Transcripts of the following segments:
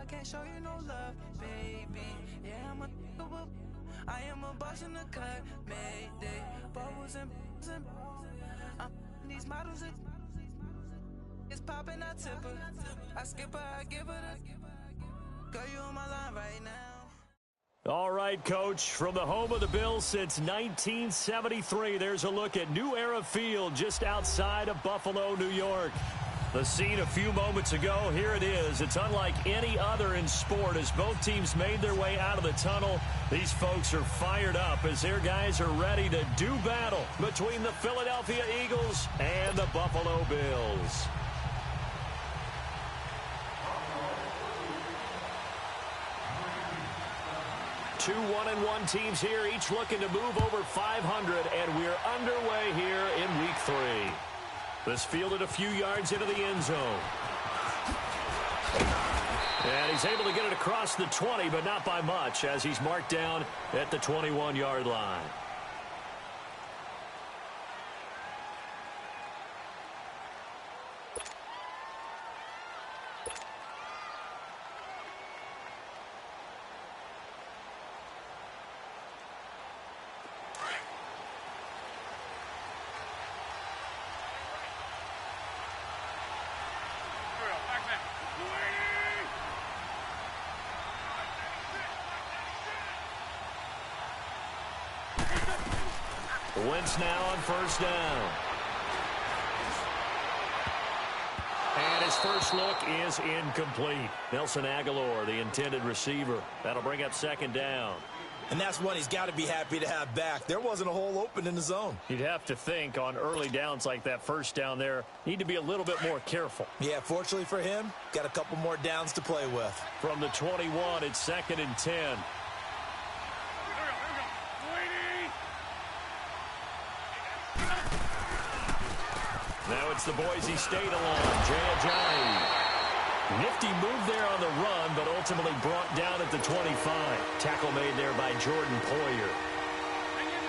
can't show you no love, baby. Yeah, I am a boss in the cut, mayday. Bubbles and I'm these models. It's popping, I tip her. I skip her, I give her the. Girl, you on my line right now. All right, Coach, from the home of the Bills since 1973, there's a look at New Era Field just outside of Buffalo, New York. The scene a few moments ago, here it is. It's unlike any other in sport as both teams made their way out of the tunnel. These folks are fired up as their guys are ready to do battle between the Philadelphia Eagles and the Buffalo Bills. Two 1-1 teams here, each looking to move over 500, and we're underway here in Week 3. This fielded a few yards into the end zone. And he's able to get it across the 20, but not by much, as he's marked down at the 21-yard line. Wentz now on first down. And his first look is incomplete. Nelson Aguilar, the intended receiver. That'll bring up second down. And that's one he's got to be happy to have back. There wasn't a hole open in the zone. You'd have to think on early downs like that first down there, need to be a little bit more careful. Yeah, fortunately for him, got a couple more downs to play with. From the 21, it's 2nd and 10. Now it's the Boise State along. Jay Ajayi. Nifty move there on the run, but ultimately brought down at the 25. Tackle made there by Jordan Poyer.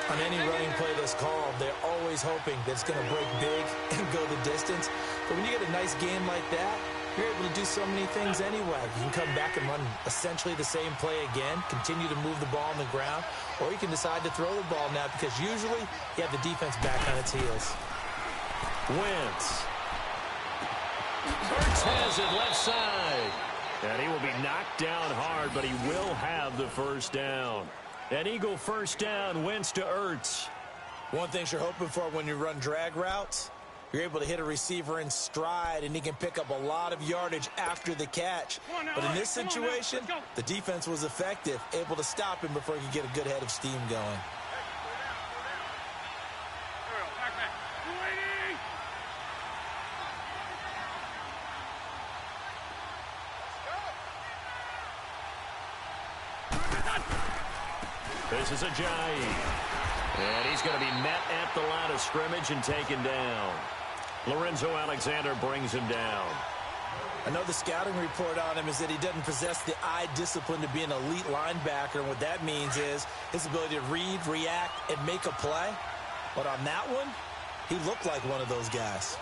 On any running play that's called, they're always hoping that it's going to break big and go the distance. But when you get a nice game like that, you're able to do so many things anyway. You can come back and run essentially the same play again, continue to move the ball on the ground, or you can decide to throw the ball now because usually you have the defense back on its heels. Wentz. Hurts has it left side. And he will be knocked down hard, but he will have the first down. An Eagle first down, Wentz to Ertz. One thing you're hoping for when you run drag routes, you're able to hit a receiver in stride, and he can pick up a lot of yardage after the catch. But in this situation, the defense was effective, able to stop him before he could get a good head of steam going. This is Ajayi. And he's going to be met at the line of scrimmage and taken down. Lorenzo Alexander brings him down. I know the scouting report on him is that he doesn't possess the eye discipline to be an elite linebacker. And what that means is his ability to read, react, and make a play. But on that one, he looked like one of those guys.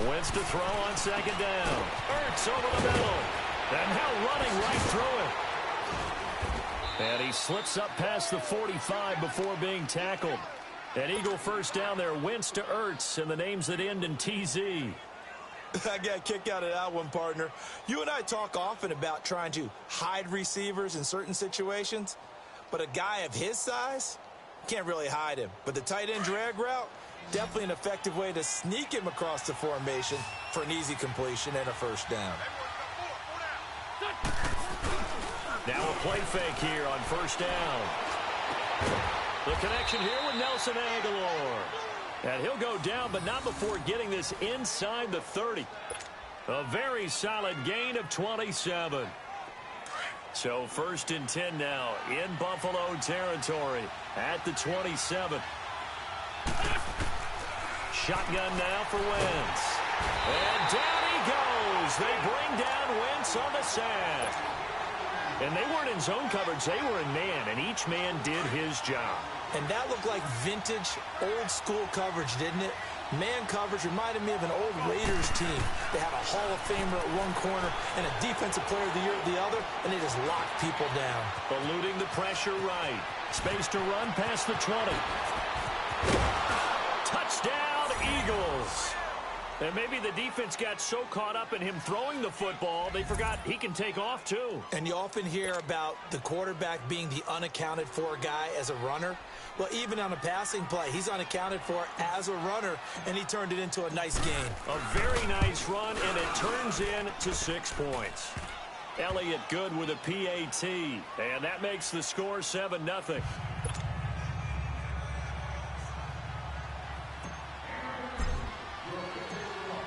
Wentz to throw on second down. Ertz over the middle. And now running right through it. And he slips up past the 45 before being tackled. An Eagle first down there. Wentz to Ertz, and the names that end in TZ. I got a kick out of that one, partner. You and I talk often about trying to hide receivers in certain situations. But a guy of his size, can't really hide him. But the tight end drag route, definitely an effective way to sneak him across the formation for an easy completion and a first down. Now a play fake here on first down. The connection here with Nelson Aguilar. And he'll go down, but not before getting this inside the 30. A very solid gain of 27. So 1st and 10 now in Buffalo territory at the 27. Shotgun now for Wentz. And down he goes. They bring down Wentz on the sack. And they weren't in zone coverage. They were in man, and each man did his job. And that looked like vintage, old-school coverage, didn't it? Man coverage reminded me of an old Raiders team. They had a Hall of Famer at one corner and a Defensive Player of the Year at the other, and they just locked people down. Eluding the pressure right. Space to run past the 20. Touchdown, Eagles. And maybe the defense got so caught up in him throwing the football, they forgot he can take off too. And you often hear about the quarterback being the unaccounted for guy as a runner. Well, even on a passing play, he's unaccounted for as a runner, and he turned it into a nice gain. A very nice run, and it turns into 6 points. Elliott good with a PAT, and that makes the score 7-0.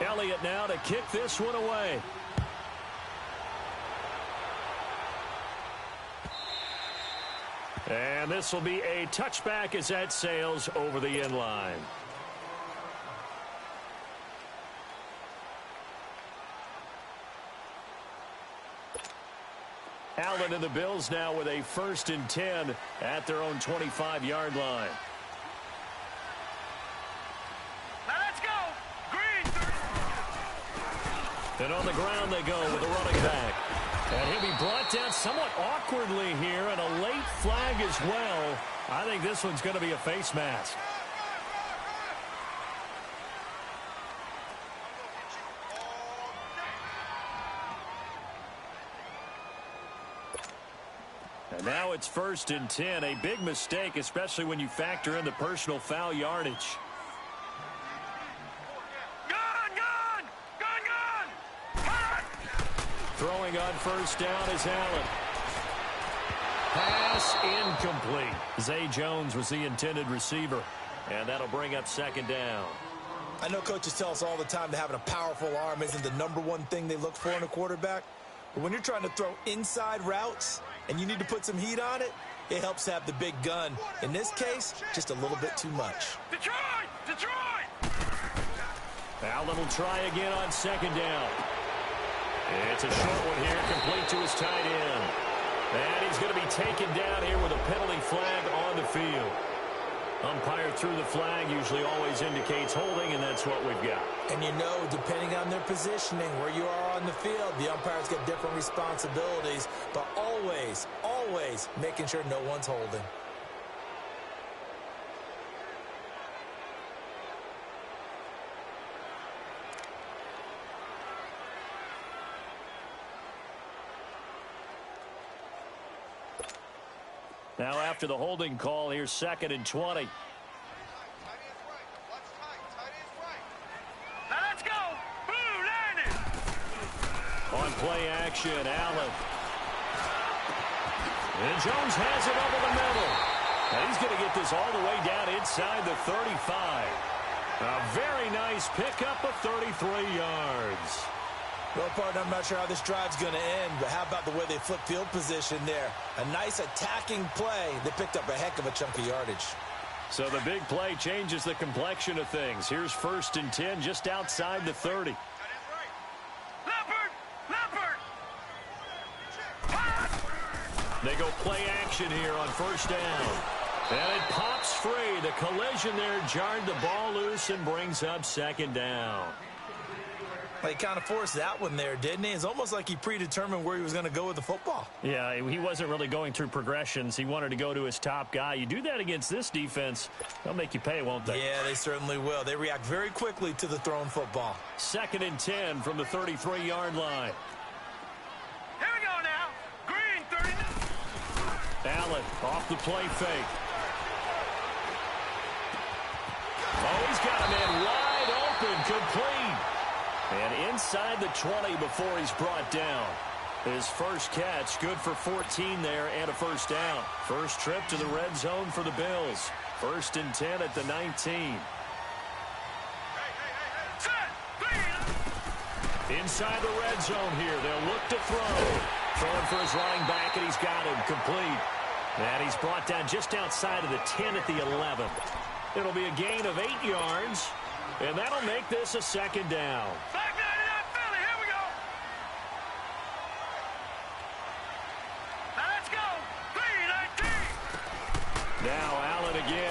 Elliott now to kick this one away. And this will be a touchback as that sails over the end line. Allen and the Bills now with a 1st and 10 at their own 25-yard line. Now let's go. Green. And on the ground they go with a running back. And he'll be brought down somewhat awkwardly here, and a late flag as well. I think this one's going to be a face mask. And now it's 1st and 10. A big mistake, especially when you factor in the personal foul yardage. Throwing on 1st down is Allen. Pass incomplete. Zay Jones was the intended receiver. And that'll bring up 2nd down. I know coaches tell us all the time that having a powerful arm isn't the #1 thing they look for in a quarterback. But when you're trying to throw inside routes and you need to put some heat on it, it helps to have the big gun. In this case, just a little bit too much. Detroit! Detroit! Allen will try again on 2nd down. It's a short one here, complete to his tight end. And he's going to be taken down here with a penalty flag on the field. Umpire threw the flag, usually always indicates holding, and that's what we've got. And you know, depending on their positioning, where you are on the field, the umpire's got different responsibilities, but always, always making sure no one's holding. Now after the holding call, here's 2nd and 20. Now let's go. Boo, landed. On play action, Allen. And Jones has it over the middle. And he's going to get this all the way down inside the 35. A very nice pickup of 33 yards. Well, partner, I'm not sure how this drive's going to end, but how about the way they flip field position there? A nice attacking play. They picked up a heck of a chunk of yardage. So the big play changes the complexion of things. Here's 1st and 10 just outside the 30. Leopard! Leopard! They go play action here on 1st down. And it pops free. The collision there jarred the ball loose and brings up 2nd down. Well, he kind of forced that one there, didn't he? It's almost like he predetermined where he was going to go with the football. Yeah, he wasn't really going through progressions. He wanted to go to his top guy. You do that against this defense, they'll make you pay, won't they? Yeah, they certainly will. They react very quickly to the thrown football. 2nd and 10 from the 33-yard line. Here we go now. Green, 30. Allen off the play fake. Oh, he's got a man wide open, complete. And inside the 20 before he's brought down. His first catch, good for 14 there and a 1st down. First trip to the red zone for the Bills. 1st and 10 at the 19. Inside the red zone here. They'll look to throw. Throwing for his running back, and he's got him complete. And he's brought down just outside of the 10 at the 11. It'll be a gain of 8 yards. And that'll make this a 2nd down. Back 99 Philly, here we go. Now let's go. 3-19. Now Allen again.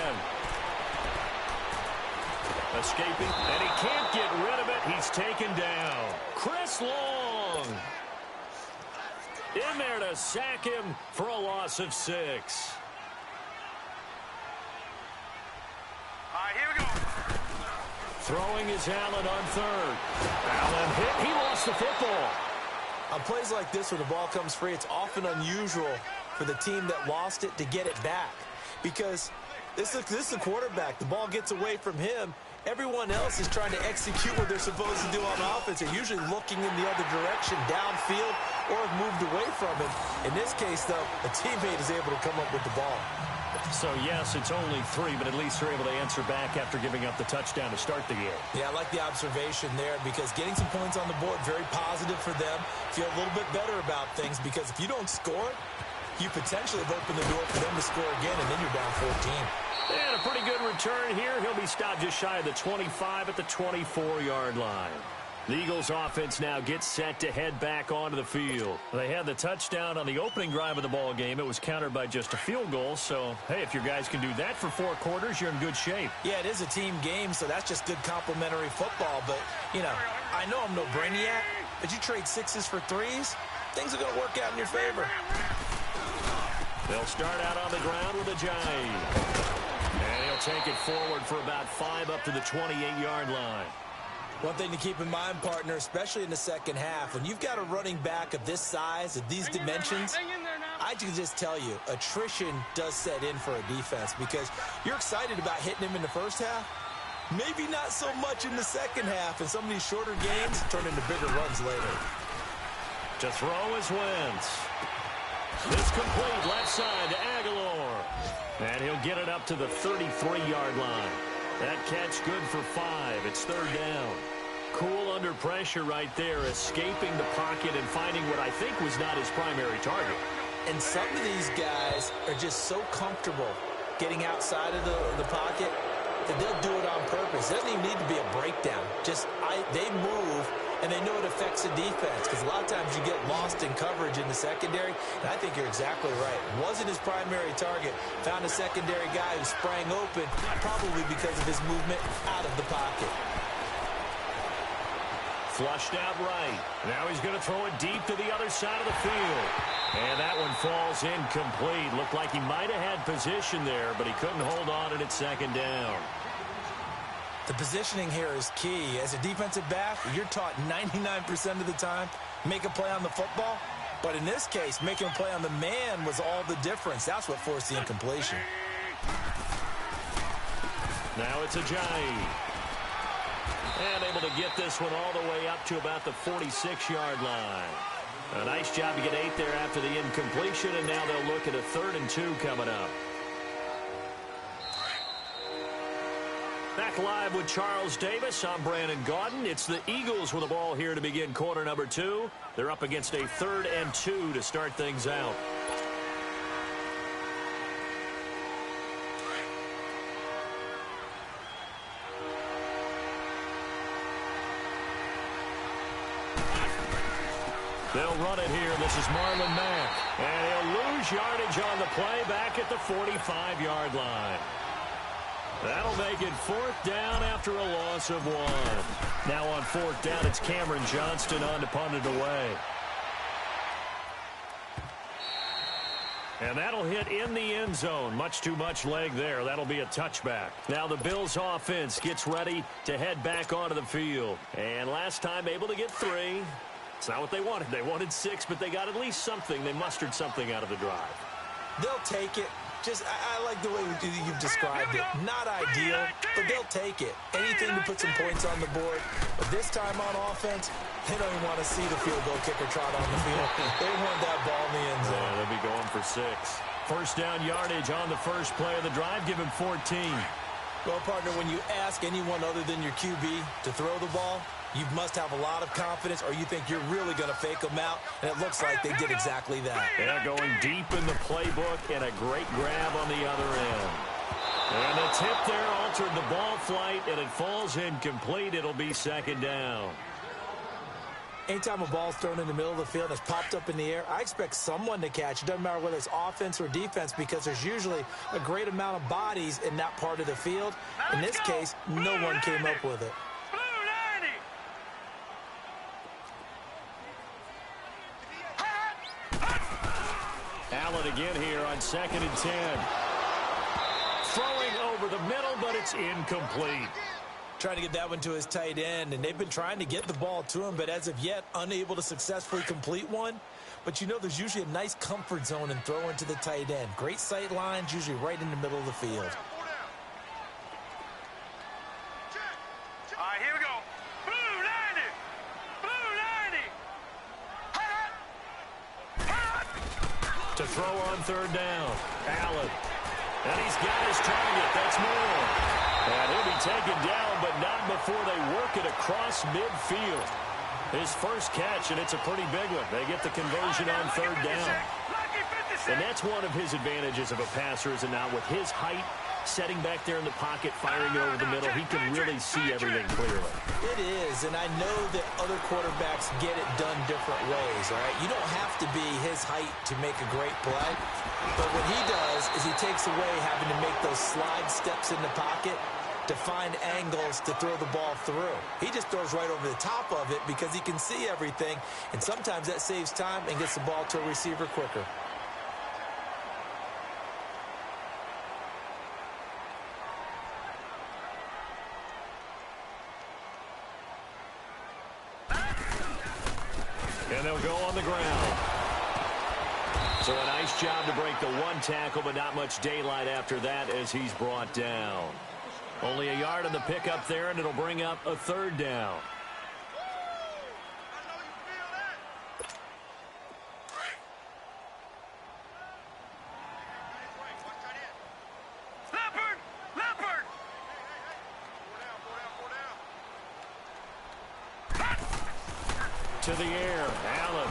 escaping, and he can't get rid of it. He's taken down. Chris Long in there to sack him for a loss of 6. All right, here we go. Throwing is Allen on third. Allen hit. He lost the football. On plays like this where the ball comes free, it's often unusual for the team that lost it to get it back. Because this is a quarterback. The ball gets away from him. Everyone else is trying to execute what they're supposed to do on offense. They're usually looking in the other direction, downfield, or have moved away from him. In this case, though, a teammate is able to come up with the ball. So, yes, it's only 3, but at least they're able to answer back after giving up the touchdown to start the game. Yeah, I like the observation there because getting some points on the board, very positive for them. Feel a little bit better about things because if you don't score, you potentially have opened the door for them to score again, and then you're down 14. And a pretty good return here. He'll be stopped just shy of the 25 at the 24-yard line. The Eagles offense now gets set to head back onto the field. They had the touchdown on the opening drive of the ball game. It was countered by just a field goal. So, hey, if your guys can do that for 4 quarters, you're in good shape. Yeah, it is a team game, so that's just good complimentary football. But, you know, I know I'm no brainiac, but you trade 6s for 3s, things are going to work out in your favor. They'll start out on the ground with a jive. And he'll take it forward for about 5 up to the 28-yard line. One thing to keep in mind, partner, especially in the second half, when you've got a running back of this size, of these dimensions, I can just tell you, attrition does set in for a defense because you're excited about hitting him in the first half. Maybe not so much in the second half, and some of these shorter games turn into bigger runs later. To throw is Wentz. This complete left side to Aguilar. And he'll get it up to the 33-yard line. That catch good for 5. It's 3rd down. Cool under pressure right there, escaping the pocket and finding what I think was not his primary target. And some of these guys are just so comfortable getting outside of the pocket that they'll do it on purpose. It doesn't even need to be a breakdown. They move, and they know it affects the defense because a lot of times you get lost in coverage in the secondary, and I think you're exactly right. Wasn't his primary target. Found a secondary guy who sprang open, probably because of his movement out of the pocket. Flushed out right. Now he's going to throw it deep to the other side of the field. And that one falls incomplete. Looked like he might have had position there, but he couldn't hold on, and it's 2nd down. The positioning here is key. As a defensive back, you're taught 99% of the time, make a play on the football. But in this case, making a play on the man was all the difference. That's what forced the incompletion. Now it's a giant. And able to get this one all the way up to about the 46-yard line. A nice job to get 8 there after the incompletion, and now they'll look at a 3rd and 2 coming up. Back live with Charles Davis. I'm Brandon Gaudin. It's the Eagles with the ball here to begin quarter number 2. They're up against a 3rd and 2 to start things out. They'll run it here. This is Marlon Mack. And he'll lose yardage on the play back at the 45-yard line. That'll make it 4th down after a loss of 1. Now on 4th down, it's Cameron Johnston on to punt it away. And that'll hit in the end zone. Much too much leg there. That'll be a touchback. Now the Bills offense gets ready to head back onto the field. And last time able to get 3. It's not what they wanted. They wanted 6, but they got at least something. They mustered something out of the drive. They'll take it. I like the way you've described it. Not ideal, but they'll take it. Anything to put some points on the board. But this time on offense, they don't even want to see the field goal kicker trot on the field. They want that ball in the end zone. Yeah, they'll be going for 6. 1st down yardage on the first play of the drive. Give him 14. Well, partner, when you ask anyone other than your QB to throw the ball, you must have a lot of confidence, or you think you're really going to fake them out, and it looks like they did exactly that. Yeah, going deep in the playbook, and a great grab on the other end. And the tip there altered the ball flight, and it falls incomplete. It'll be 2nd down. Anytime a ball's thrown in the middle of the field and it's popped up in the air, I expect someone to catch. It doesn't matter whether it's offense or defense because there's usually a great amount of bodies in that part of the field. In this case, no one came up with it. Allen again here on 2nd and 10. Throwing over the middle, but it's incomplete. Trying to get that one to his tight end, and they've been trying to get the ball to him, but as of yet, unable to successfully complete one. But you know there's usually a nice comfort zone in throwing to the tight end. Great sight lines, usually right in the middle of the field. All right, here we go. Blue 90. To throw on 3rd down. Allen. And he's got his target. That's Moore. And he'll be taken down, but not before they work it across midfield. His first catch, and it's a pretty big one. They get the conversion on 3rd down. And that's one of his advantages of a passer, is it not? With his height, setting back there in the pocket, firing it over the middle, he can really see everything clearly. It is, and I know that other quarterbacks get it done different ways, all right? You don't have to be his height to make a great play. But what he does is he takes away having to make those slide steps in the pocket to find angles to throw the ball through. He just throws right over the top of it because he can see everything, and sometimes that saves time and gets the ball to a receiver quicker. And they'll go on the ground. So a nice job to break the one tackle, but not much daylight after that as he's brought down. Only a yard on the pickup there, and it'll bring up a 3rd down. Leopard! To the air, Allen.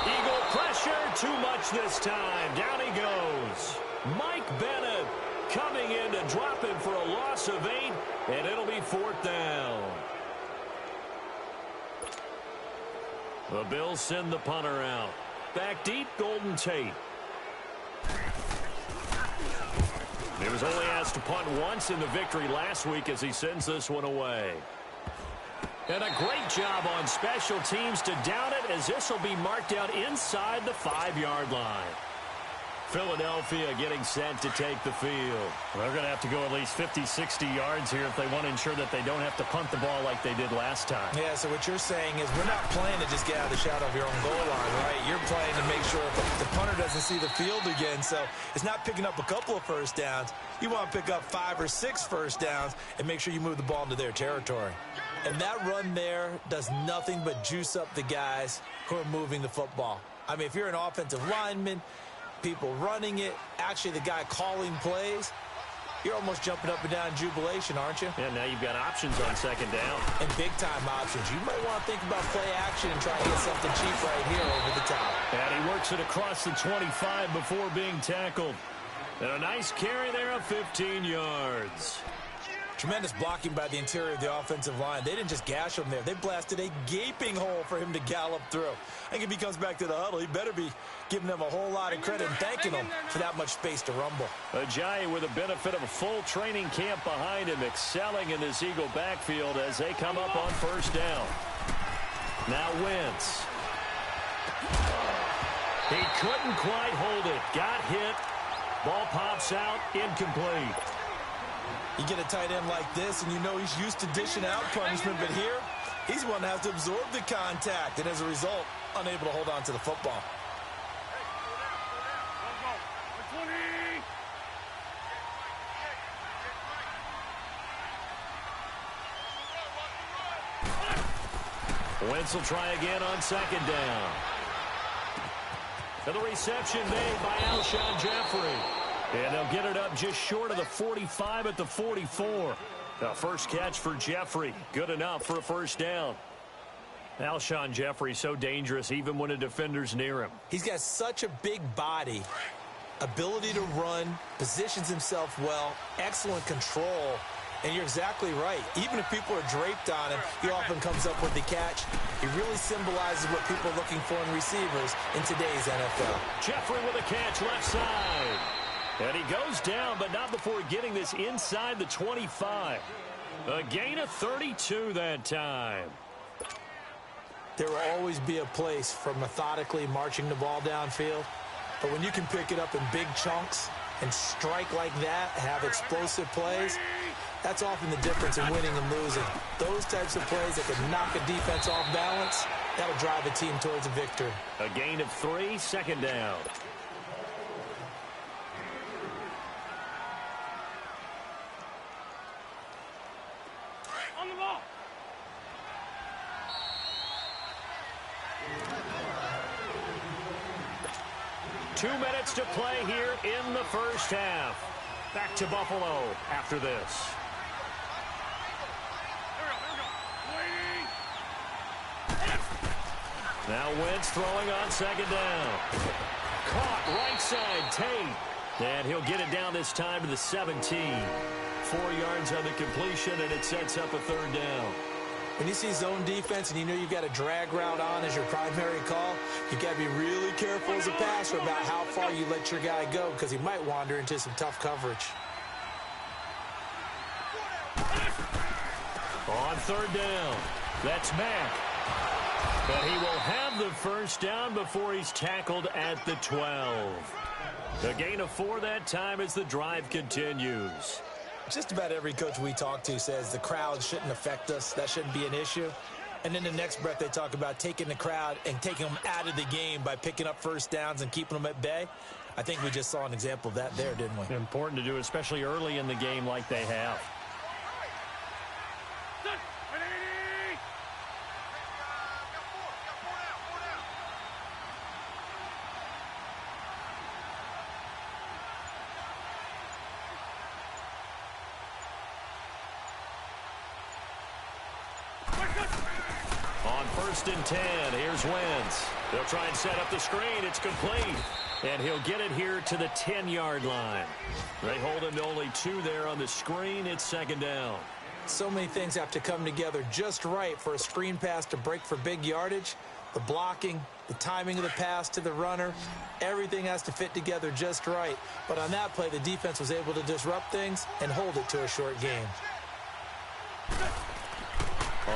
Eagle pressure, too much this time. Down he goes. Mike Bennett coming in to drop him for a loss of 8, and it'll be 4th down. The Bills send the punter out. Back deep, Golden Tate. He was only asked to punt once in the victory last week as he sends this one away. And a great job on special teams to down it, as this will be marked out inside the 5-yard line. Philadelphia getting set to take the field. They're going to have to go at least 50, 60 yards here if they want to ensure that they don't have to punt the ball like they did last time. Yeah, so what you're saying is we're not playing to just get out of the shadow of your own goal line, right? You're playing to make sure the punter doesn't see the field again. So it's not picking up a couple of first downs. You want to pick up 5 or 6 first downs and make sure you move the ball into their territory. And that run there does nothing but juice up the guys who are moving the football. I mean, if you're an offensive lineman, people running it, actually the guy calling plays, you're almost jumping up and down in jubilation, aren't you? And now you've got options on 2nd down. And big-time options. You might want to think about play action and try to get something cheap right here over the top. And he works it across the 25 before being tackled. And a nice carry there of 15 yards. Tremendous blocking by the interior of the offensive line. They didn't just gash him there. They blasted a gaping hole for him to gallop through. I think if he comes back to the huddle, he better be giving them a whole lot of credit and thanking them for that much space to rumble. Ajayi with the benefit of a full training camp behind him, excelling in this Eagle backfield as they come up on 1st down. Now Wentz. He couldn't quite hold it. Got hit. Ball pops out. Incomplete. You get a tight end like this, and you know he's used to dishing out punishment, but here, he's one that has to absorb the contact, and as a result, unable to hold on to the football. Wentz will try again on 2nd down. And the reception made by Alshon Jeffrey. And they'll get it up just short of the 45 at the 44. The first catch for Jeffrey. Good enough for a 1st down. Alshon Jeffrey so dangerous even when a defender's near him. He's got such a big body, ability to run, positions himself well, excellent control. And you're exactly right. Even if people are draped on him, he often comes up with the catch. He really symbolizes what people are looking for in receivers in today's NFL. Jeffrey with a catch left side. And he goes down, but not before getting this inside the 25. A gain of 32 that time. There will always be a place for methodically marching the ball downfield. But when you can pick it up in big chunks and strike like that, have explosive plays, that's often the difference in winning and losing. Those types of plays that can knock a defense off balance, that'll drive a team towards a victory. A gain of 3, second down. On the ball. Two minutes to play here in the first half. Back to Buffalo after this. Now Wentz throwing on second down. Caught right side, Tate. And he'll get it down this time to the 17. 4 yards on the completion, and it sets up a third down. When you see zone defense and you know you've got a drag route on as your primary call, you got to be really careful as a passer about how far you let your guy go because he might wander into some tough coverage. On third down, that's Mack. But he will have the first down before he's tackled at the 12. A gain of 4 that time as the drive continues. Just about every coach we talk to says the crowd shouldn't affect us. That shouldn't be an issue. And in the next breath, they talk about taking the crowd and taking them out of the game by picking up first downs and keeping them at bay. I think we just saw an example of that there, didn't we? Important to do, especially early in the game like they have. On 1st and 10, here's Wentz. They'll try and set up the screen. It's complete. And he'll get it here to the 10-yard line. They hold him to only 2 there on the screen. It's second down. So many things have to come together just right for a screen pass to break for big yardage. The blocking, the timing of the pass to the runner, everything has to fit together just right. But on that play, the defense was able to disrupt things and hold it to a short game.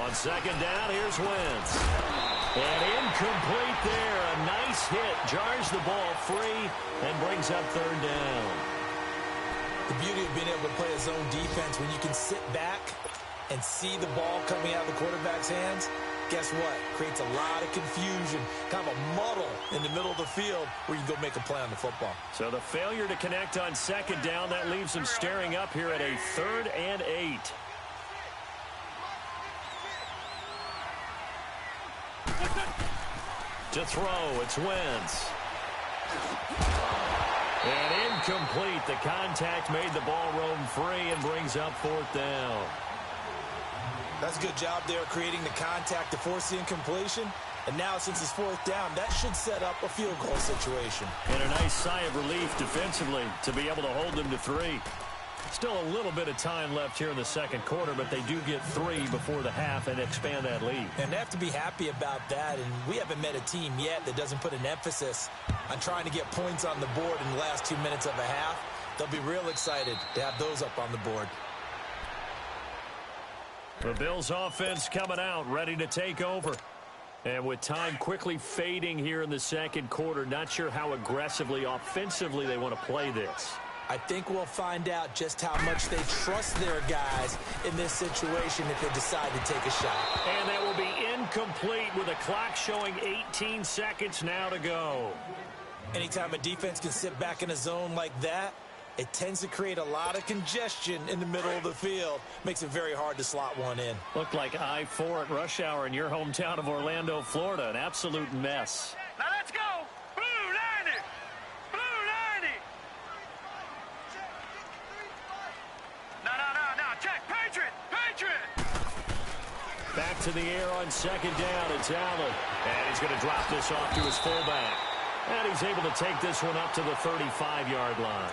On second down, here's Wentz. And incomplete there. A nice hit. Jars the ball free and brings up third down. The beauty of being able to play a zone defense when you can sit back and see the ball coming out of the quarterback's hands, guess what? Creates a lot of confusion, kind of a muddle in the middle of the field where you can go make a play on the football. So the failure to connect on second down, that leaves them staring up here at a 3rd and 8. To throw, it's Wentz. And incomplete. The contact made the ball roam free and brings up 4th down. That's a good job there creating the contact to force the incompletion. And now since it's 4th down, that should set up a field goal situation. And a nice sigh of relief defensively to be able to hold them to 3. Still a little bit of time left here in the second quarter, but they do get 3 before the half and expand that lead. And they have to be happy about that, and we haven't met a team yet that doesn't put an emphasis on trying to get points on the board in the last 2 minutes of a half. They'll be real excited to have those up on the board. The Bills offense coming out, ready to take over. And with time quickly fading here in the second quarter, not sure how aggressively, offensively they want to play this. I think we'll find out just how much they trust their guys in this situation if they decide to take a shot. And that will be incomplete with a clock showing 18 seconds now to go. Anytime a defense can sit back in a zone like that, it tends to create a lot of congestion in the middle of the field. Makes it very hard to slot one in. Looked like I-4 at rush hour in your hometown of Orlando, Florida. An absolute mess. Now let's go. Blue 90. Blue 90. No. Check. Patriot. Back to the air on second down. It's Allen. And he's going to drop this off to his fullback. And he's able to take this one up to the 35-yard line.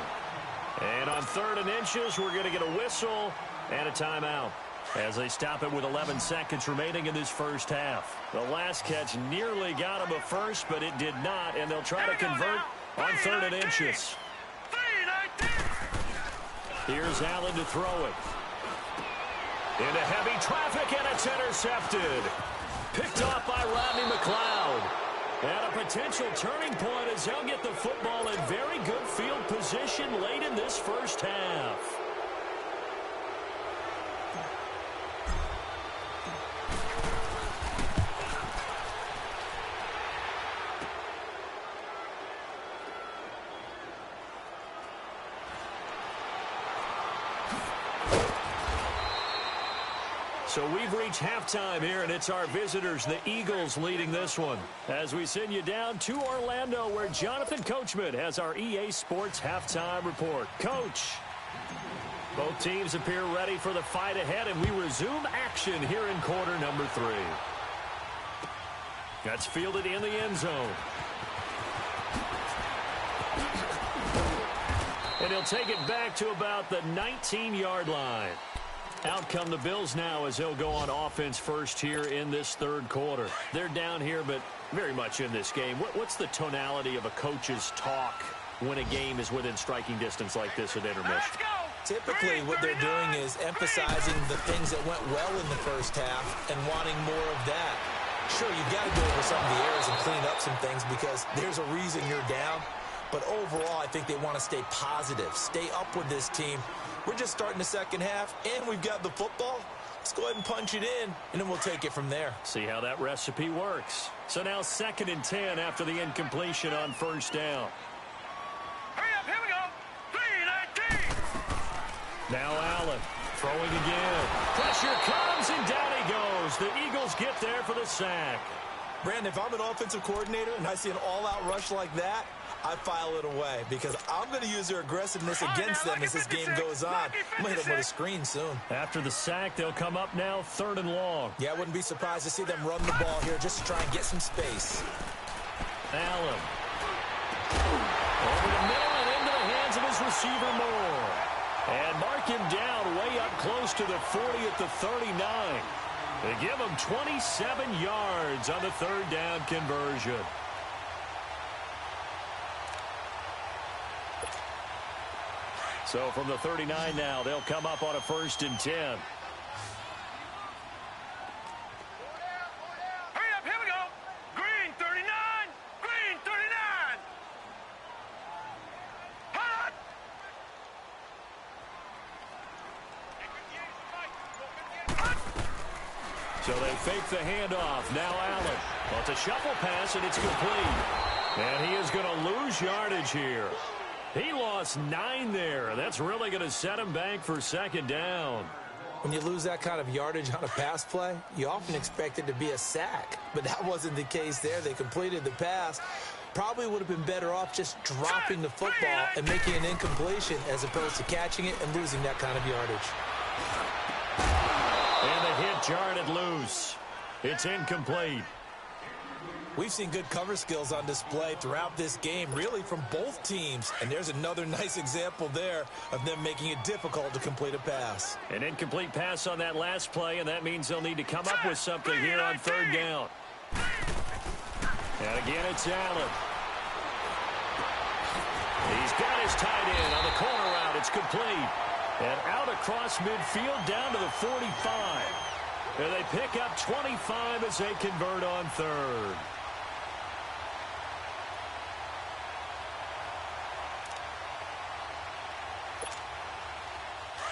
And on 3rd and inches, we're going to get a whistle, And a timeout as they stop it with 11 seconds remaining in this first half. The last catch nearly got them a first, but it did not, and they'll try to convert on 3rd and inches. Here's Allen to throw it. Into heavy traffic, and it's intercepted. Picked off by Rodney McLeod. And a potential turning point as they'll get the football in very good field position late in this first half. So we've reached halftime here, and it's our visitors, the Eagles, leading this one. As we send you down to Orlando, where Jonathan Coachman has our EA Sports halftime report. Coach, both teams appear ready for the fight ahead, and we resume action here in quarter number 3. That's fielded in the end zone. And he'll take it back to about the 19-yard line. Out come the Bills now as they'll go on offense first here in this third quarter. They're down here, but very much in this game. What's the tonality of a coach's talk when a game is within striking distance like this at intermission? Typically, what they're doing is emphasizing the things that went well in the first half and wanting more of that. Sure, you've got to go over some of the errors and clean up some things because there's a reason you're down. But overall, I think they want to stay positive, stay up with this team. We're just starting the second half, and we've got the football. Let's go ahead and punch it in, and then we'll take it from there. See how that recipe works. So now 2nd and 10 after the incompletion on first down. Hurry up, here we go. 3-19. Now Allen throwing again. Pressure comes, and down he goes. The Eagles get there for the sack. Brandon, if I'm an offensive coordinator and I see an all-out rush like that, I file it away because I'm going to use their aggressiveness against them as this game goes on. I'm going to hit them with a screen soon. After the sack, they'll come up now 3rd and long. Yeah, I wouldn't be surprised to see them run the ball here just to try and get some space. Allen. Over the middle and into the hands of his receiver Moore. And mark him down way up close to the 40 at the 39. They give him 27 yards on the 3rd down conversion. So from the 39 now, they'll come up on a 1st and 10. Hurry up, here we go. Green 39. Green 39. Hot. So they fake the handoff. Now Allen. Well, it's a shuffle pass, and it's complete. And he is going to lose yardage here. He lost 9 there. That's really going to set him back for 2nd down. When you lose that kind of yardage on a pass play, you often expect it to be a sack. But that wasn't the case there. They completed the pass. Probably would have been better off just dropping the football and making an incompletion as opposed to catching it and losing that kind of yardage. And the hit jarred it loose. It's incomplete. We've seen good cover skills on display throughout this game, really from both teams. And there's another nice example there of them making it difficult to complete a pass. An incomplete pass on that last play, and that means they'll need to come up with something here on 3rd down. And again, it's Allen. He's got his tight end on the corner route. It's complete. And out across midfield down to the 45. And they pick up 25 as they convert on 3rd.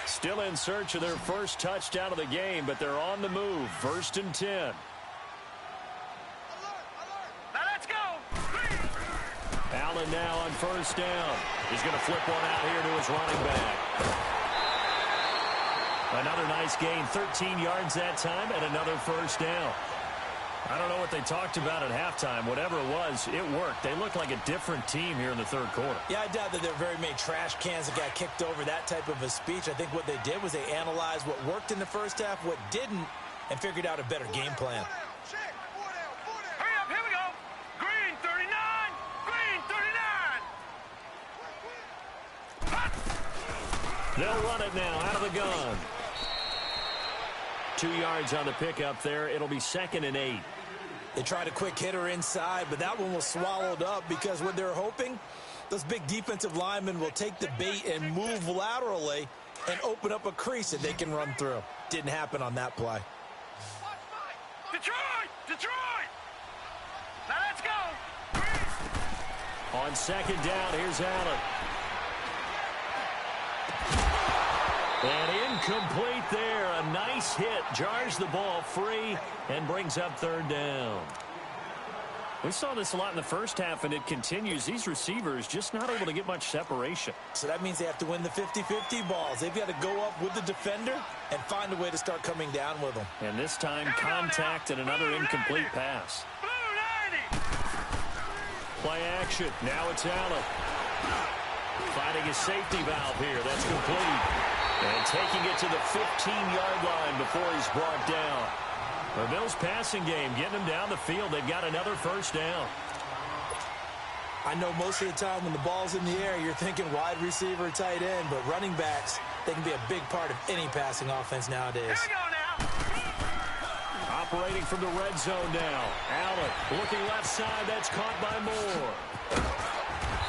Still in search of their first touchdown of the game, but they're on the move. 1st and 10. Now let's go. Allen now on 1st down. He's going to flip one out here to his running back. Another nice gain, 13 yards that time, and another 1st down. I don't know what they talked about at halftime. Whatever it was, it worked. They look like a different team here in the 3rd quarter. Yeah, I doubt that there are very many trash cans that got kicked over, that type of a speech. I think what they did was they analyzed what worked in the first half, what didn't, and figured out a better game plan. Hurry up, here we go. Green 39. Green 39. They'll run it now out of the gun. 2 yards on the pickup there. It'll be 2nd and 8. They tried a quick hitter inside, but that one was swallowed up because what they're hoping, those big defensive linemen will take the bait and move laterally and open up a crease that they can run through. Didn't happen on that play. Detroit! Detroit! Now let's go! On 2nd down, here's Allen. And incomplete there. A nice hit. Jars the ball free and brings up 3rd down. We saw this a lot in the first half, and it continues. These receivers just not able to get much separation. So that means they have to win the 50-50 balls. They've got to go up with the defender and find a way to start coming down with them. And this time, contact and another incomplete pass. Play action. Now it's Allen. Finding his safety valve here. That's complete. And taking it to the 15-yard line before he's brought down. The Bills' passing game, getting them down the field. They've got another 1st down. I know most of the time when the ball's in the air, you're thinking wide receiver, tight end, but running backs, they can be a big part of any passing offense nowadays. Here we go now. Operating from the red zone now. Allen looking left side. That's caught by Moore.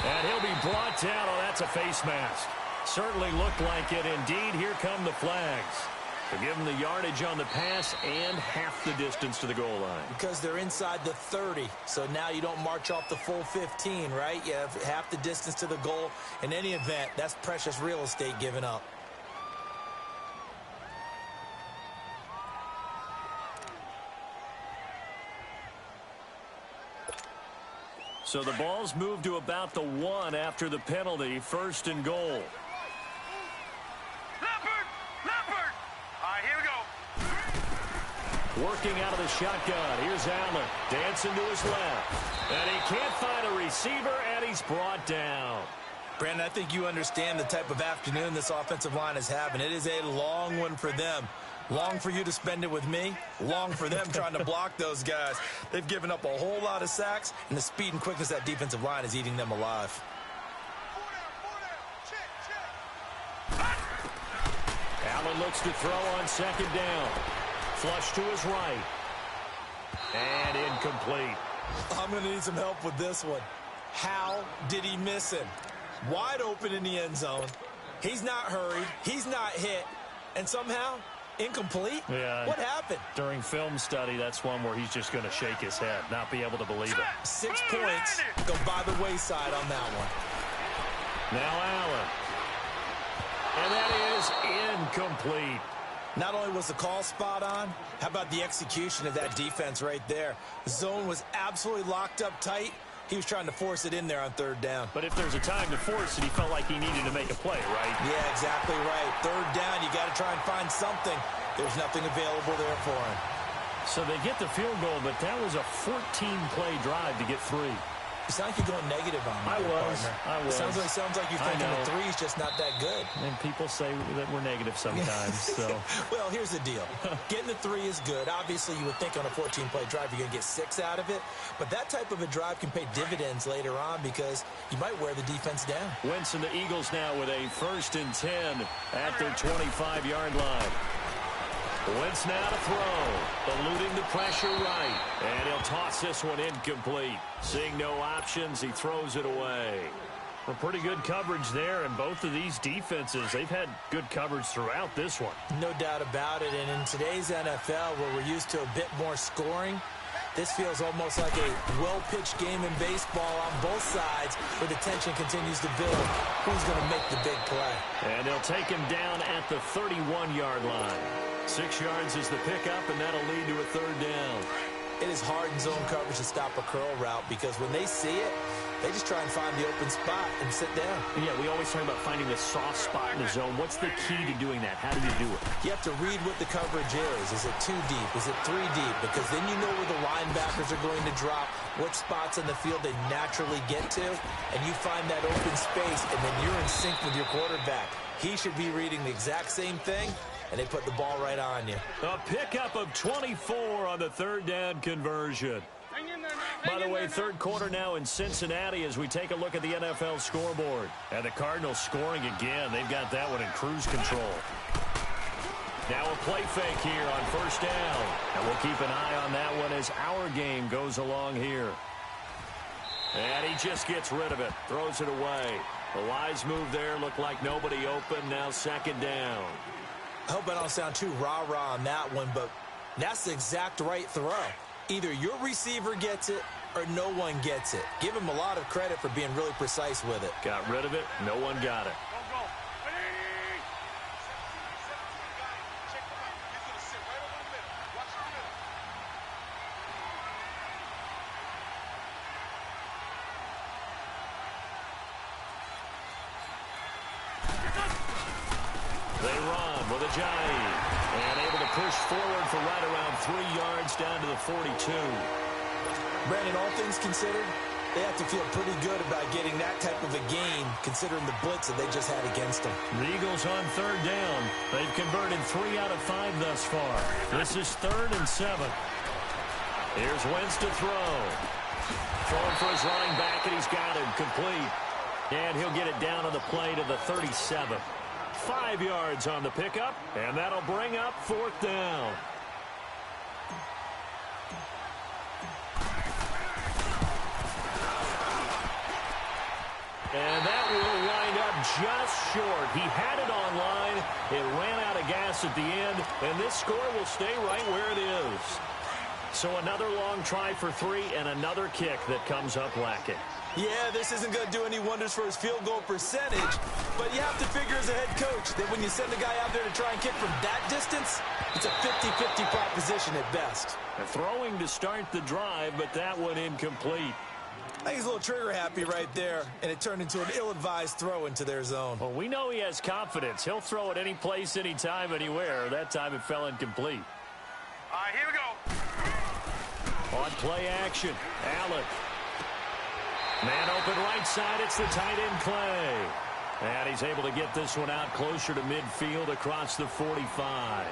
And he'll be brought down. Oh, that's a face mask. Certainly looked like it. Indeed, here come the flags. To give them the yardage on the pass and half the distance to the goal line. Because they're inside the 30, so now you don't march off the full 15, right? You have half the distance to the goal. In any event, that's precious real estate given up. So the ball's moved to about the 1 after the penalty. 1st and goal. Working out of the shotgun. Here's Allen. Dancing to his left. And he can't find a receiver, and he's brought down. Brandon, I think you understand the type of afternoon this offensive line is having. It is a long one for them. Long for you to spend it with me. Long for them trying to block those guys. They've given up a whole lot of sacks, and the speed and quickness of that defensive line is eating them alive. Allen looks to throw on 2nd down. Flush to his right. And incomplete. I'm going to need some help with this one. How did he miss him? Wide open in the end zone. He's not hurried. He's not hit. And somehow, incomplete? Yeah. What happened? During film study, that's one where he's just going to shake his head, not be able to believe it. 6 points go by the wayside on that one. Now Allen. And that is incomplete. Not only was the call spot on, how about the execution of that defense right there? The zone was absolutely locked up tight. He was trying to force it in there on 3rd down. But if there's a time to force it, he felt like he needed to make a play, right? Yeah, exactly right. 3rd down, you got to try and find something. There's nothing available there for him. So they get the field goal, but that was a 14-play drive to get 3. You sound like you're going negative on me. I was. It sounds like you're thinking the 3's just not that good. And people say that we're negative sometimes. So. Well, here's the deal. Getting the 3 is good. Obviously, you would think on a 14-play drive you're going to get 6 out of it. But that type of a drive can pay dividends later on because you might wear the defense down. Wentz and the Eagles now with a 1st and 10 at their 25-yard line. Wentz now to throw, eluding the pressure right, and he'll toss this one incomplete. Seeing no options, he throws it away. Well, pretty good coverage there, and both of these defenses, they've had good coverage throughout this one. No doubt about it, and in today's NFL, where we're used to a bit more scoring, this feels almost like a well-pitched game in baseball on both sides, where the tension continues to build. Who's going to make the big play? And they'll take him down at the 31-yard line. 6 yards is the pickup, and that'll lead to a 3rd down. It is hard in zone coverage to stop a curl route because when they see it, they just try and find the open spot and sit down. Yeah, we always talk about finding the soft spot in the zone. What's the key to doing that? How do you do it? You have to read what the coverage is. Is it 2 deep? Is it 3 deep? Because then you know where the linebackers are going to drop, what spots in the field they naturally get to, and you find that open space, and then you're in sync with your quarterback. He should be reading the exact same thing, and they put the ball right on you. A pickup of 24 on the 3rd down conversion. By the way, 3rd quarter now in Cincinnati as we take a look at the NFL scoreboard. And the Cardinals scoring again. They've got that one in cruise control. Now a play fake here on first down. And we'll keep an eye on that one as our game goes along here. And he just gets rid of it. Throws it away. The wise move there. Looked like nobody open. Now second down. I hope I don't sound too rah-rah on that one, but that's the exact right throw. Either your receiver gets it or no one gets it. Give him a lot of credit for being really precise with it. Got rid of it. No one got it. They run with a Johnny. And able to push forward for right around 3 yards down to the 42. Brandon, all things considered, they have to feel pretty good about getting that type of a gain considering the blitz that they just had against them. The Eagles on third down. They've converted 3 out of 5 thus far. This is 3rd and 7. Here's Wentz to throw. Throwing for his running back, and he's got him complete. And he'll get it down on the play to the 37. 5 yards on the pickup, and that'll bring up 4th down. And that will wind up just short. He had it on line. It ran out of gas at the end, and this score will stay right where it is. So another long try for 3 and another kick that comes up lacking. Yeah, this isn't going to do any wonders for his field goal percentage, but you have to figure as a head coach that when you send a guy out there to try and kick from that distance, it's a 50-50 proposition at best. Throwing to start the drive, but that one incomplete. I think he's a little trigger happy right there, and it turned into an ill-advised throw into their zone. Well, we know he has confidence. He'll throw it any place, anytime, anywhere. That time it fell incomplete. All right, here we go. On play action, Allen. Man open right side, it's the tight end Clay. And he's able to get this one out closer to midfield across the 45.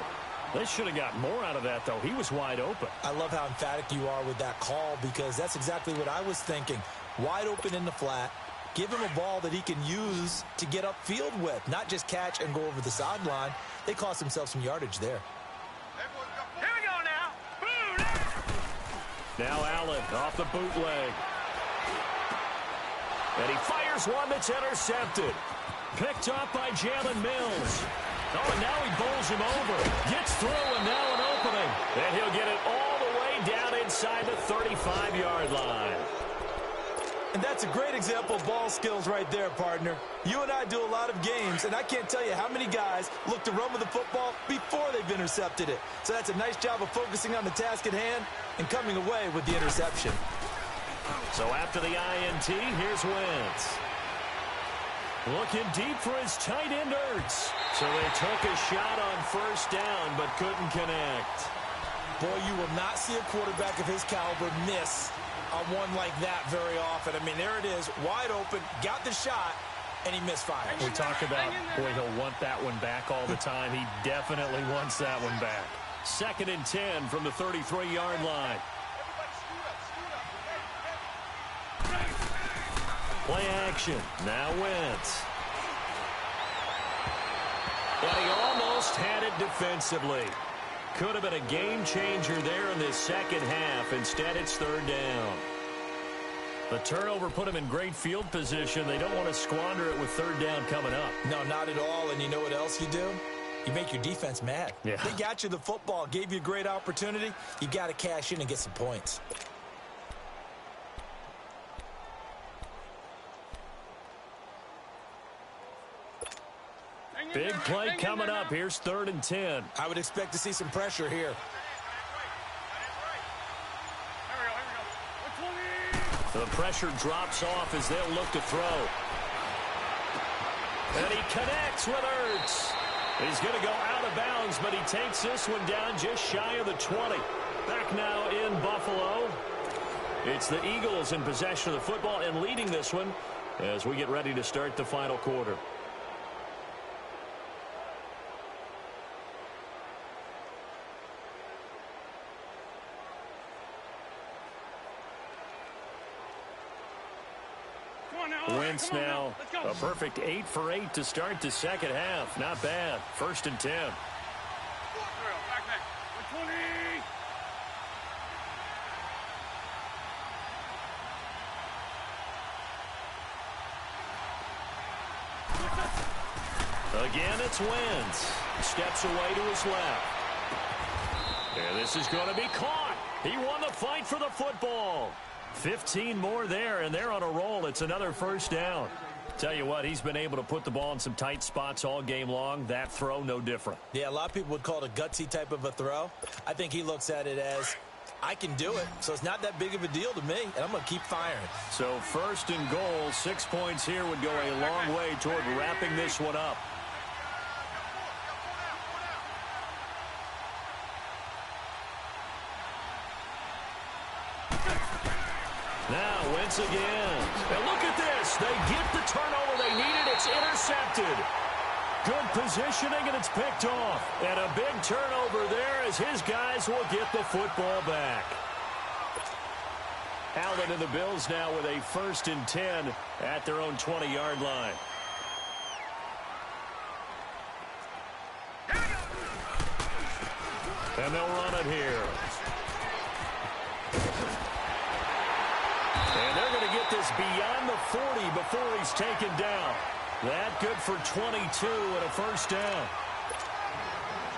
They should have got more out of that, though. He was wide open. I love how emphatic you are with that call because that's exactly what I was thinking. Wide open in the flat. Give him a ball that he can use to get upfield with, not just catch and go over the sideline. They cost themselves some yardage there. Here we go now. Boom! Now Allen off the bootleg. And he fires one that's intercepted. Picked off by Jalen Mills. Oh, and now he bowls him over. Gets through, and now an opening. And he'll get it all the way down inside the 35-yard line. And that's a great example of ball skills right there, partner. You and I do a lot of games, and I can't tell you how many guys look to run with the football before they've intercepted it. So that's a nice job of focusing on the task at hand and coming away with the interception. So after the INT, here's Wentz. Looking deep for his tight end Ertz. So they took a shot on first down, but couldn't connect. Boy, you will not see a quarterback of his caliber miss on one like that very often. I mean, there it is, wide open, got the shot, and he misfired. We talk about, boy, he'll want that one back all the time. He definitely wants that one back. 2nd and 10 from the 33-yard line. Play action. Now Wentz. And he almost had it defensively. Could have been a game changer there in this second half. Instead, it's 3rd down. The turnover put him in great field position. They don't want to squander it with 3rd down coming up. No, not at all. And you know what else you do? You make your defense mad. Yeah. They got you the football, gave you a great opportunity. You got to cash in and get some points. Big play coming up. Here's 3rd and 10. I would expect to see some pressure here. The pressure drops off as they'll look to throw. And he connects with Ertz. He's going to go out of bounds, but he takes this one down just shy of the 20. Back now in Buffalo. It's the Eagles in possession of the football and leading this one as we get ready to start the final quarter. Wentz now a perfect 8 for 8 to start the second half. Not bad. 1st and 10. Again, it's Wentz. Steps away to his left. And this is going to be caught. He won the fight for the football. 15 more there, and they're on a roll. It's another first down. Tell you what, he's been able to put the ball in some tight spots all game long. That throw, no different. Yeah, a lot of people would call it a gutsy type of a throw. I think he looks at it as, I can do it, so it's not that big of a deal to me, and I'm going to keep firing. So first and goal, 6 points here would go a long way toward wrapping this one up. Now, Wentz again. And look at this. They get the turnover they needed. It's intercepted. Good positioning, and it's picked off. And a big turnover there as his guys will get the football back. Allen and the Bills now with a 1st and 10 at their own 20-yard line. And they'll run it here. And they're going to get this beyond the 40 before he's taken down. That good for 22 and a first down.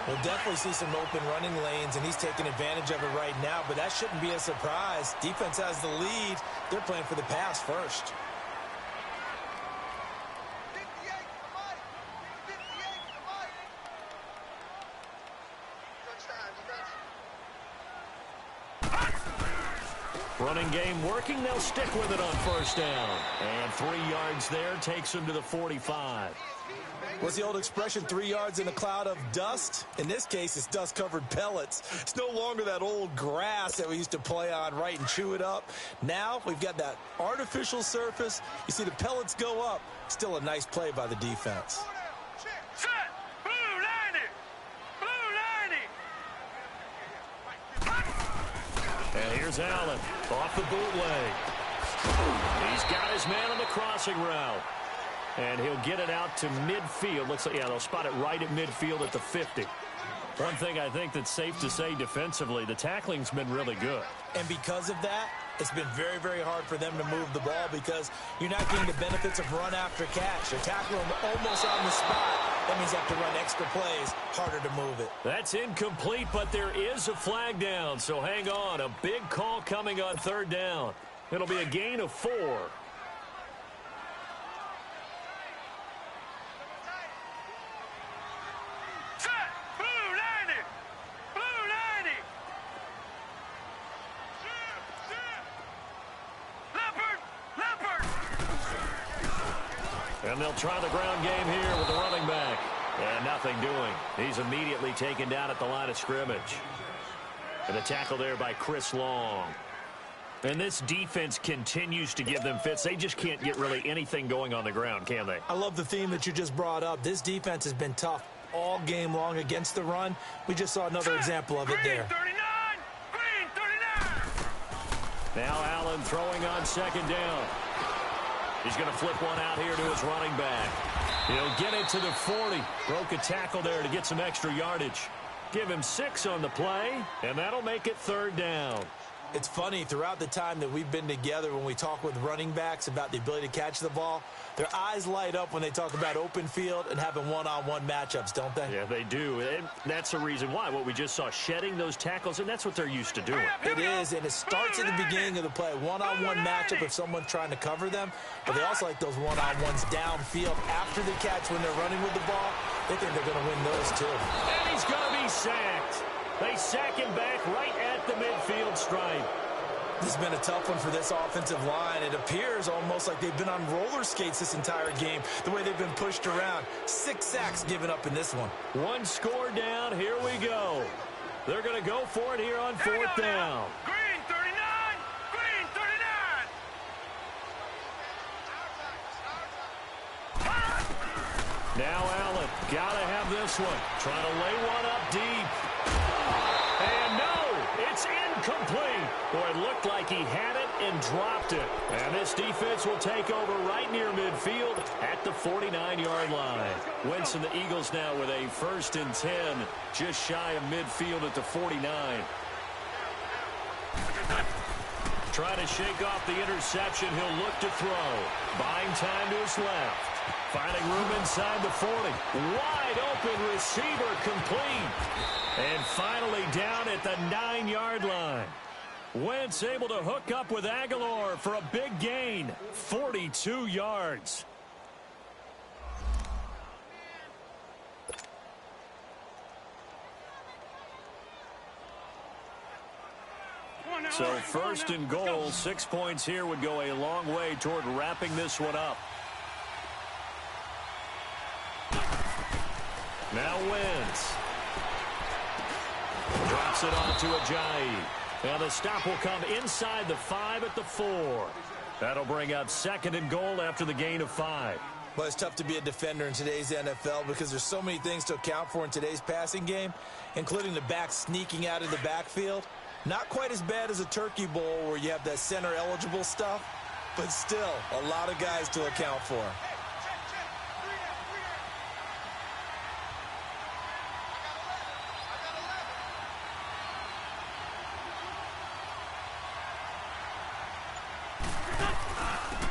We'll definitely see some open running lanes, and he's taking advantage of it right now, but that shouldn't be a surprise. Defense has the lead. They're playing for the pass first. Running game working. They'll stick with it on first down. And 3 yards there takes them to the 45. What's the old expression, 3 yards in a cloud of dust? In this case, it's dust-covered pellets. It's no longer that old grass that we used to play on, right, and chew it up. Now we've got that artificial surface. You see the pellets go up. Still a nice play by the defense. Set! Blue 90! Blue 90! And here's Allen off the bootleg. He's got his man on the crossing route. And he'll get it out to midfield. Looks like, yeah, they'll spot it right at midfield at the 50. One thing I think that's safe to say defensively, the tackling's been really good. And because of that, it's been very, very hard for them to move the ball because you're not getting the benefits of run after catch. You're tackling them almost on the spot. That means you have to run extra plays, harder to move it. That's incomplete, but there is a flag down, so hang on. A big call coming on 3rd down. It'll be a gain of 4. And they'll try the ground game here with the running back. And nothing doing. He's immediately taken down at the line of scrimmage. And a tackle there by Chris Long. And this defense continues to give them fits. They just can't get really anything going on the ground, can they? I love the theme that you just brought up. This defense has been tough all game long against the run. We just saw another example of it there. Green 39! Now Allen throwing on 2nd down. He's going to flip one out here to his running back. He'll get it to the 40. Broke a tackle there to get some extra yardage. Give him 6 on the play, and that'll make it 3rd down. It's funny, throughout the time that we've been together, when we talk with running backs about the ability to catch the ball, their eyes light up when they talk about open field and having one-on-one matchups, don't they? Yeah, they do. And that's the reason why. What we just saw, shedding those tackles, and that's what they're used to doing. It is, and it starts at the beginning of the play. One-on-one matchup if someone's trying to cover them, but they also like those one-on-ones downfield after the catch when they're running with the ball. They think they're going to win those, too. And he's going to be sacked. They sack him back right at the midfield stripe. This has been a tough one for this offensive line. It appears almost like they've been on roller skates this entire game, the way they've been pushed around. 6 sacks given up in this one. 1 score down. Here we go. They're going to go for it here on 4th down. Green 39! Green 39! Now Allen, got to have this one. Trying to lay one up deep. And no, it's incomplete. Boy, it looked like he had it and dropped it. And this defense will take over right near midfield at the 49-yard line. Wentz and the Eagles now with a 1st and 10, just shy of midfield at the 49. Trying to shake off the interception. He'll look to throw. Buying time to his left. Finding room inside the 40. Wide open receiver complete. And finally down at the 9-yard line. Wentz able to hook up with Aguilar for a big gain. 42 yards. So first and goal, 6 points here would go a long way toward wrapping this one up. Now Wentz. Drops it off to Ajayi. Now the stop will come inside the 5 at the 4. That'll bring up second and goal after the gain of 5. Well, it's tough to be a defender in today's NFL because there's so many things to account for in today's passing game, including the back sneaking out of the backfield. Not quite as bad as a turkey bowl where you have that center-eligible stuff, but still a lot of guys to account for.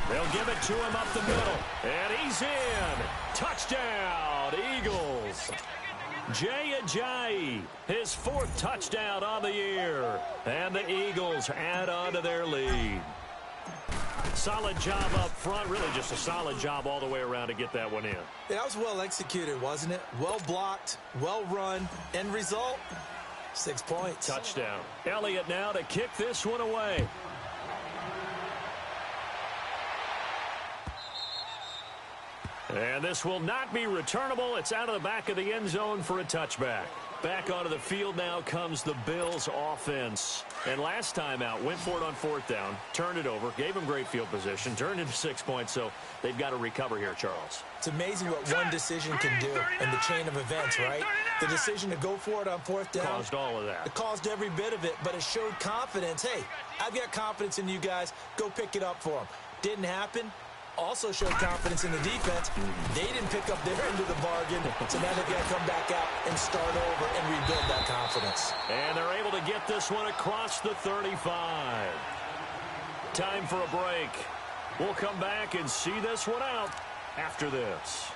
They'll give it to him up the middle, and he's in. Touchdown, Eagles. Jay Ajayi, his 4th touchdown on the year. And the Eagles add on to their lead. Solid job up front. Really just a solid job all the way around to get that one in. That was well executed, wasn't it? Well blocked, well run. End result, 6 points. Touchdown. Elliott now to kick this one away. And this will not be returnable. It's out of the back of the end zone for a touchback. Back onto the field now comes the Bills offense. And last time out, went for it on 4th down, turned it over, gave them great field position, turned into 6 points, so they've got to recover here, Charles. It's amazing what one decision can do in the chain of events, right? The decision to go for it on 4th down. Caused all of that. It caused every bit of it, but it showed confidence. Hey, I've got confidence in you guys. Go pick it up for them. Didn't happen. Also showed confidence in the defense. They didn't pick up their end of the bargain, so now they've got to come back out and start over and rebuild that confidence. And they're able to get this one across the 35. Time for a break. We'll come back and see this one out after this.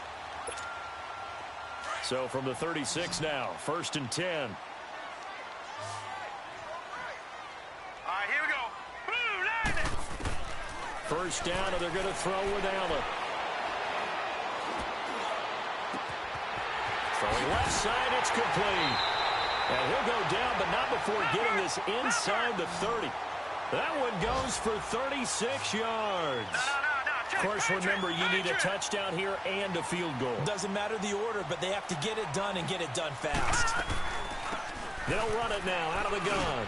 So from the 36 now, 1st and 10. All right, here we go. Blue, line it. First down, and they're going to throw with Allen. Throwing left side, it's complete. And he'll go down, but not before getting this inside the 30. That one goes for 36 yards. Of course, remember, you need a touchdown here and a field goal. Doesn't matter the order, but they have to get it done and get it done fast. They'll run it now out of the gun.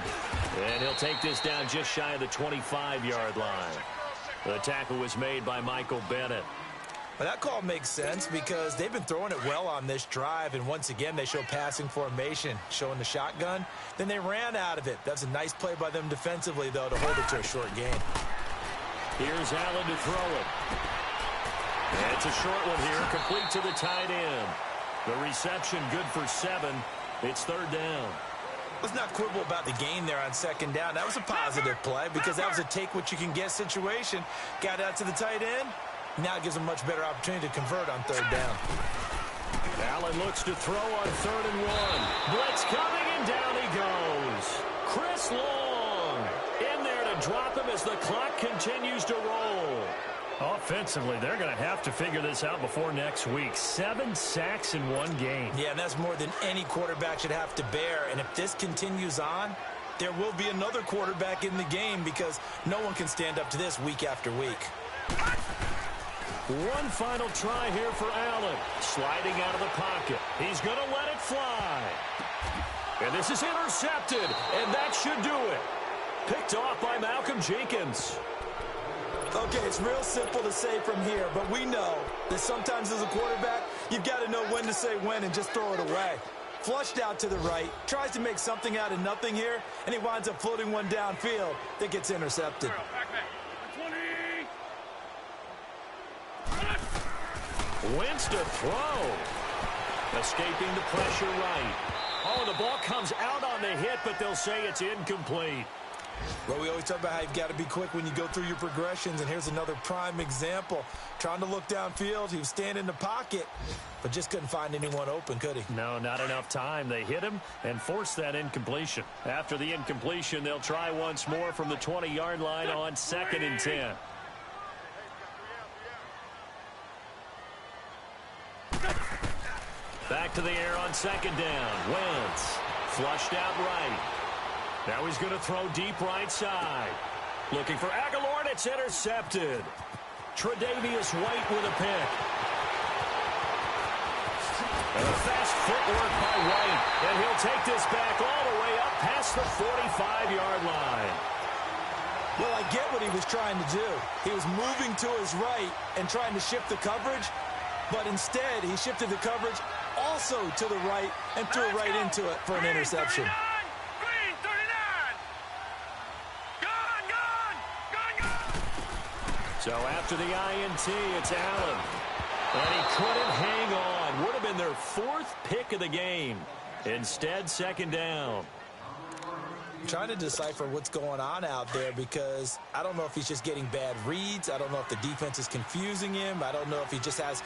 And he'll take this down just shy of the 25-yard line. The tackle was made by Michael Bennett. Well, that call makes sense because they've been throwing it well on this drive, and once again, they show passing formation, showing the shotgun. Then they ran out of it. That's a nice play by them defensively, though, to hold it to a short gain. Here's Allen to throw it. And it's a short one here, complete to the tight end. The reception good for 7. It's 3rd down. Let's not quibble about the gain there on 2nd down. That was a positive play because that was a take-what-you-can-get situation. Got out to the tight end. Now it gives them a much better opportunity to convert on 3rd down. Allen looks to throw on 3rd and 1. Blitz coming, and down he goes. Chris Long in there to drop him as the clock continues to roll. Offensively, they're going to have to figure this out before next week. 7 sacks in one game. Yeah, and that's more than any quarterback should have to bear. And if this continues on, there will be another quarterback in the game because no one can stand up to this week after week. One final try here for Allen. Sliding out of the pocket. He's going to let it fly. And this is intercepted, and that should do it. Picked off by Malcolm Jenkins. Okay, it's real simple to say from here, but we know that sometimes as a quarterback, you've got to know when to say when and just throw it away. Flushed out to the right, tries to make something out of nothing here, and he winds up floating one downfield that gets intercepted. Wentz to throw. Escaping the pressure right. Oh, the ball comes out on the hit, but they'll say it's incomplete. Well, we always talk about how you've got to be quick when you go through your progressions, and here's another prime example. Trying to look downfield, he was standing in the pocket, but just couldn't find anyone open, could he? No, not enough time. They hit him and forced that incompletion. After the incompletion, they'll try once more from the 20-yard line on 2nd and 10. Back to the air on 2nd down. Wentz flushed out right. Now he's going to throw deep right side. Looking for Aguilar, and it's intercepted. Tre'Davious White with a pick. And a fast footwork by White. And he'll take this back all the way up past the 45-yard line. Well, I get what he was trying to do. He was moving to his right and trying to shift the coverage, but instead he shifted the coverage also to the right and threw it right into it for an interception. Green 39. Gone. So after the INT, it's Allen. And he couldn't hang on. Would have been their 4th pick of the game. Instead, 2nd down. I'm trying to decipher what's going on out there because I don't know if he's just getting bad reads. I don't know if the defense is confusing him. I don't know if he just has,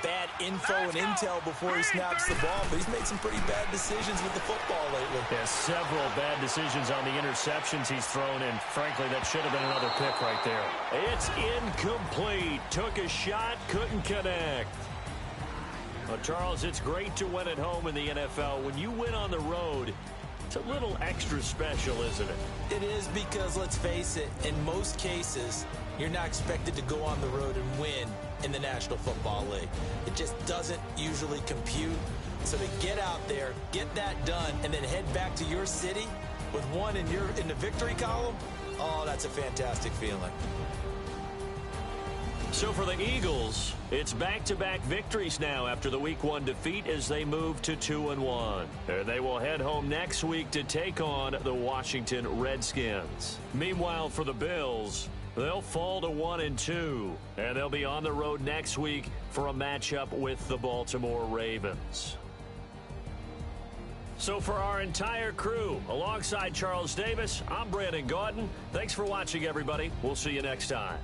bad info and intel before he snaps the ball. But he's made some pretty bad decisions with the football lately. Yeah, several bad decisions on the interceptions he's thrown, and frankly, that should have been another pick right there. It's incomplete. Took a shot, couldn't connect. Well, Charles, it's great to win at home in the NFL. When you win on the road, it's a little extra special, isn't it? It is because, let's face it, in most cases, you're not expected to go on the road and win in the National Football League. It just doesn't usually compute. So to get out there, get that done, and then head back to your city with one in the victory column, oh, that's a fantastic feeling. So for the Eagles, it's back-to-back victories now after the Week 1 defeat as they move to 2-1. And they will head home next week to take on the Washington Redskins. Meanwhile, for the Bills, they'll fall to 1-2, and they'll be on the road next week for a matchup with the Baltimore Ravens. So for our entire crew, alongside Charles Davis, I'm Brandon Gaudin. Thanks for watching, everybody. We'll see you next time.